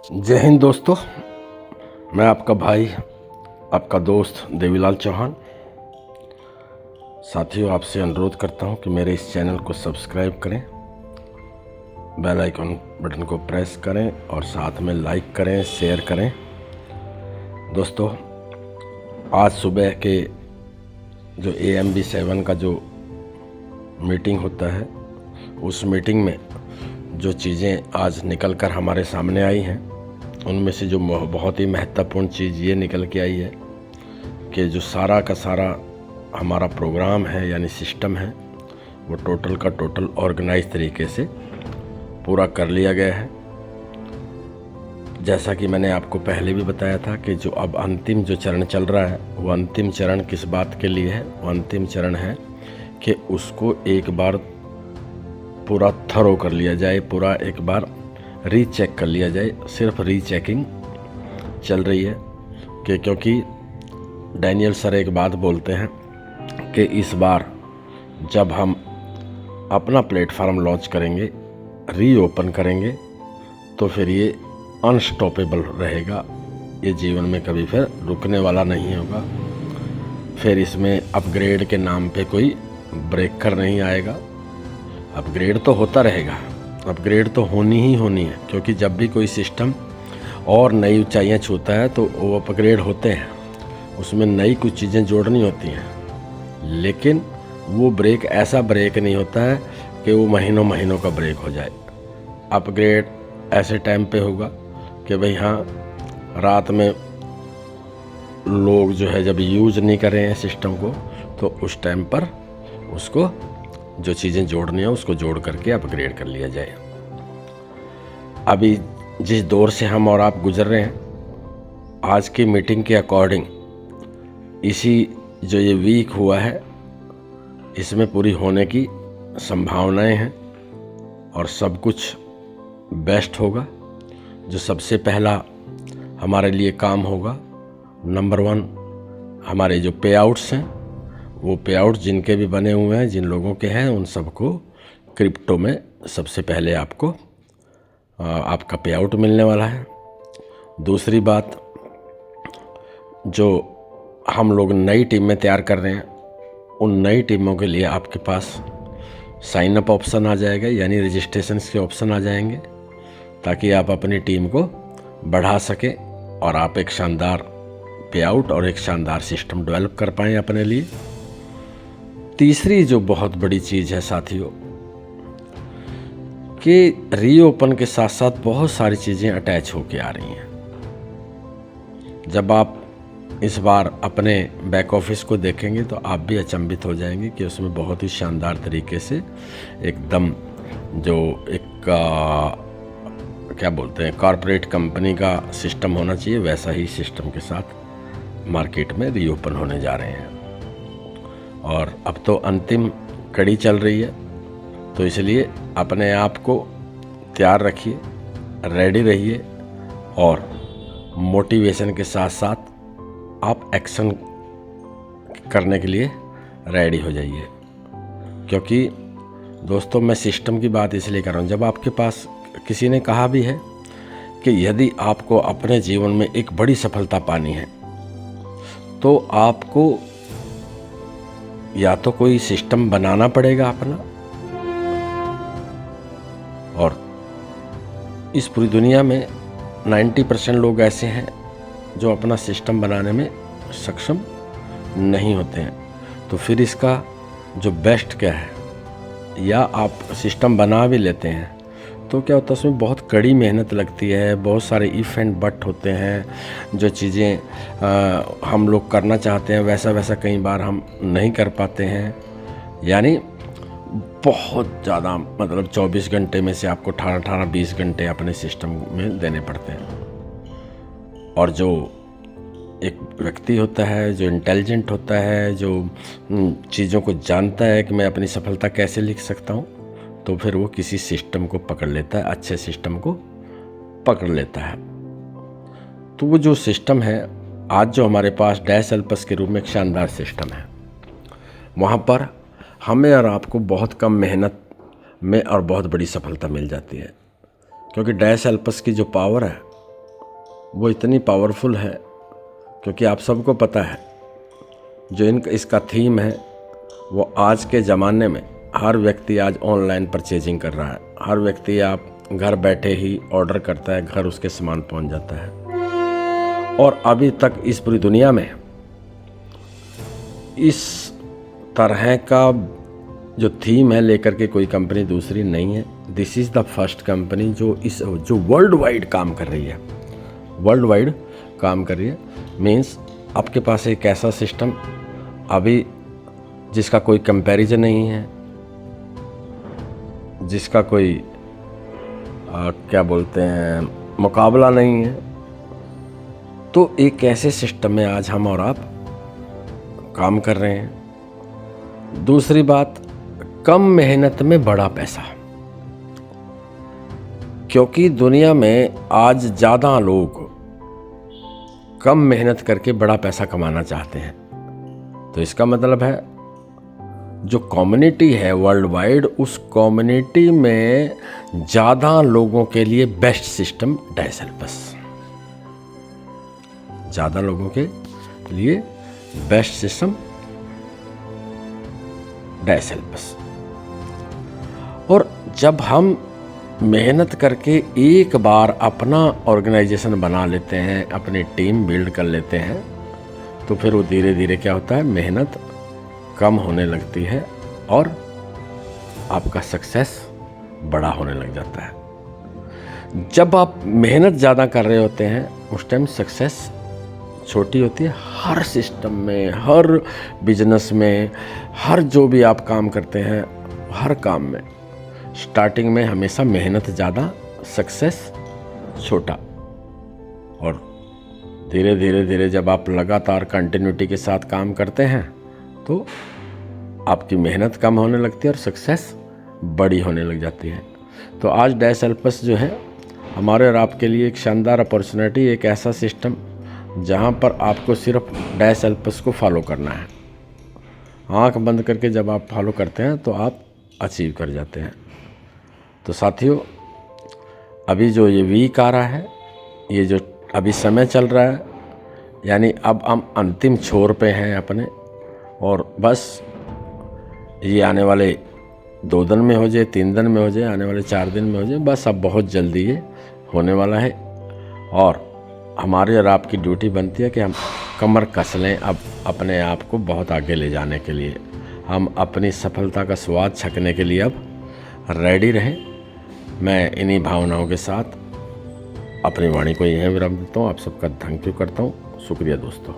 जय हिंद दोस्तों, मैं आपका भाई, आपका दोस्त देवीलाल चौहान। साथियों, आपसे अनुरोध करता हूं कि मेरे इस चैनल को सब्सक्राइब करें, बेल आइकन बटन को प्रेस करें और साथ में लाइक करें, शेयर करें। दोस्तों, आज सुबह के जो AMB 7 का जो मीटिंग होता है, उस मीटिंग में जो चीज़ें आज निकल कर हमारे सामने आई हैं, उनमें से जो बहुत ही महत्वपूर्ण चीज़ ये निकल के आई है कि जो सारा का सारा हमारा प्रोग्राम है यानी सिस्टम है, वो टोटल का टोटल ऑर्गेनाइज तरीके से पूरा कर लिया गया है। जैसा कि मैंने आपको पहले भी बताया था कि जो अब अंतिम जो चरण चल रहा है, वो अंतिम चरण किस बात के लिए है? वो अंतिम चरण है कि उसको एक बार पूरा थरो कर लिया जाए, पूरा एक बार रीचेक कर लिया जाए। सिर्फ रीचेकिंग चल रही है कि क्योंकि डैनियल सर एक बात बोलते हैं कि इस बार जब हम अपना प्लेटफॉर्म लॉन्च करेंगे, रीओपन करेंगे, तो फिर ये अनस्टॉपेबल रहेगा। ये जीवन में कभी फिर रुकने वाला नहीं होगा। फिर इसमें अपग्रेड के नाम पे कोई ब्रेकर नहीं आएगा। अपग्रेड तो होता रहेगा, अपग्रेड तो होनी ही होनी है, क्योंकि जब भी कोई सिस्टम और नई ऊंचाइयां छूता है तो वो अपग्रेड होते हैं, उसमें नई कुछ चीज़ें जोड़नी होती हैं। लेकिन वो ब्रेक ऐसा ब्रेक नहीं होता है कि वो महीनों महीनों का ब्रेक हो जाए। अपग्रेड ऐसे टाइम पे होगा कि भाई हाँ, रात में लोग जो है जब यूज़ नहीं कर रहे हैं सिस्टम को, तो उस टाइम पर उसको जो चीज़ें जोड़नी है उसको जोड़ करके अपग्रेड कर लिया जाए। अभी जिस दौर से हम और आप गुजर रहे हैं, आज की मीटिंग के अकॉर्डिंग इसी जो ये वीक हुआ है, इसमें पूरी होने की संभावनाएं हैं और सब कुछ बेस्ट होगा। जो सबसे पहला हमारे लिए काम होगा, नंबर 1, हमारे जो पे आउट्स हैं, वो पे आउट जिनके भी बने हुए हैं, जिन लोगों के हैं, उन सबको क्रिप्टो में सबसे पहले आपको आपका पे आउट मिलने वाला है। दूसरी बात, जो हम लोग नई टीम में तैयार कर रहे हैं, उन नई टीमों के लिए आपके पास साइन अप ऑप्शन आ जाएगा, यानी रजिस्ट्रेशन के ऑप्शन आ जाएंगे, ताकि आप अपनी टीम को बढ़ा सकें और आप एक शानदार पे आउट और एक शानदार सिस्टम डेवलप कर पाएँ अपने लिए। तीसरी जो बहुत बड़ी चीज़ है साथियों, कि रीओपन के साथ साथ बहुत सारी चीज़ें अटैच होके आ रही हैं। जब आप इस बार अपने बैक ऑफिस को देखेंगे तो आप भी अचंभित हो जाएंगे कि उसमें बहुत ही शानदार तरीके से एकदम जो एक क्या बोलते हैं, कॉरपोरेट कंपनी का सिस्टम होना चाहिए, वैसा ही सिस्टम के साथ मार्केट में रीओपन होने जा रहे हैं। और अब तो अंतिम कड़ी चल रही है, तो इसलिए अपने आप को तैयार रखिए, रेडी रहिए और मोटिवेशन के साथ साथ आप एक्शन करने के लिए रेडी हो जाइए। क्योंकि दोस्तों, मैं सिस्टम की बात इसलिए कर रहा हूँ, जब आपके पास किसी ने कहा भी है कि यदि आपको अपने जीवन में एक बड़ी सफलता पानी है, तो आपको या तो कोई सिस्टम बनाना पड़ेगा अपना, और इस पूरी दुनिया में 90% लोग ऐसे हैं जो अपना सिस्टम बनाने में सक्षम नहीं होते हैं। तो फिर इसका जो बेस्ट क्या है, या आप सिस्टम बना भी लेते हैं तो क्या होता है, उसमें बहुत कड़ी मेहनत लगती है, बहुत सारे इफ़ एंड बट होते हैं। जो चीज़ें हम लोग करना चाहते हैं वैसा कई बार हम नहीं कर पाते हैं। यानी बहुत ज़्यादा, मतलब 24 घंटे में से आपको 18-20 घंटे अपने सिस्टम में देने पड़ते हैं। और जो एक व्यक्ति होता है, जो इंटेलिजेंट होता है, जो चीज़ों को जानता है कि मैं अपनी सफलता कैसे लिख सकता हूँ, तो फिर वो किसी सिस्टम को पकड़ लेता है, अच्छे सिस्टम को पकड़ लेता है। तो वो जो सिस्टम है आज जो हमारे पास डैश एल्पस के रूप में एक शानदार सिस्टम है, वहाँ पर हमें और आपको बहुत कम मेहनत में और बहुत बड़ी सफलता मिल जाती है। क्योंकि डैश एल्पस की जो पावर है वो इतनी पावरफुल है क्योंकि आप सबको पता है जो इसका थीम है वो आज के ज़माने में हर व्यक्ति आज ऑनलाइन परचेजिंग कर रहा है। हर व्यक्ति आप घर बैठे ही ऑर्डर करता है, घर उसके सामान पहुंच जाता है। और अभी तक इस पूरी दुनिया में इस तरह का जो थीम है लेकर के कोई कंपनी दूसरी नहीं है। This is the first company जो वर्ल्ड वाइड काम कर रही है। वर्ल्ड वाइड काम कर रही है मीन्स आपके पास एक ऐसा सिस्टम अभी जिसका कोई कंपैरिजन नहीं है, जिसका कोई क्या बोलते हैं मुकाबला नहीं है। तो एक ऐसे सिस्टम में आज हम और आप काम कर रहे हैं। दूसरी बात, कम मेहनत में बड़ा पैसा, क्योंकि दुनिया में आज ज़्यादा लोग कम मेहनत करके बड़ा पैसा कमाना चाहते हैं। तो इसका मतलब है जो कम्युनिटी है वर्ल्ड वाइड, उस कम्युनिटी में ज़्यादा लोगों के लिए बेस्ट सिस्टम डायसेल्पस। ज़्यादा लोगों के लिए बेस्ट सिस्टम डायसेल्पस। और जब हम मेहनत करके एक बार अपना ऑर्गेनाइजेशन बना लेते हैं, अपनी टीम बिल्ड कर लेते हैं, तो फिर वो धीरे धीरे क्या होता है, मेहनत कम होने लगती है और आपका सक्सेस बड़ा होने लग जाता है। जब आप मेहनत ज़्यादा कर रहे होते हैं उस टाइम सक्सेस छोटी होती है। हर सिस्टम में, हर बिजनेस में, हर जो भी आप काम करते हैं, हर काम में स्टार्टिंग में हमेशा मेहनत ज़्यादा, सक्सेस छोटा। और धीरे धीरे धीरे जब आप लगातार कंटिन्यूटी के साथ काम करते हैं तो आपकी मेहनत कम होने लगती है और सक्सेस बड़ी होने लग जाती है। तो आज डायसेल्पस जो है हमारे और आपके लिए एक शानदार अपॉर्चुनिटी, एक ऐसा सिस्टम जहाँ पर आपको सिर्फ डायसेल्पस को फॉलो करना है। आंख बंद करके जब आप फॉलो करते हैं तो आप अचीव कर जाते हैं। तो साथियों, अभी जो ये वीक आ रहा है, ये जो अभी समय चल रहा है, यानी अब हम अंतिम छोर पे हैं अपने, और बस ये आने वाले 2 दिन में हो जाए, 3 दिन में हो जाए, आने वाले 4 दिन में हो जाए, बस अब बहुत जल्दी ये होने वाला है। और हमारी और आपकी ड्यूटी बनती है कि हम कमर कस लें अब अपने आप को बहुत आगे ले जाने के लिए। हम अपनी सफलता का स्वाद छकने के लिए अब रेडी रहें। मैं इन्हीं भावनाओं के साथ अपनी वाणी को यहीं विराम देता हूँ। आप सबका थैंक यू करता हूँ। शुक्रिया दोस्तों।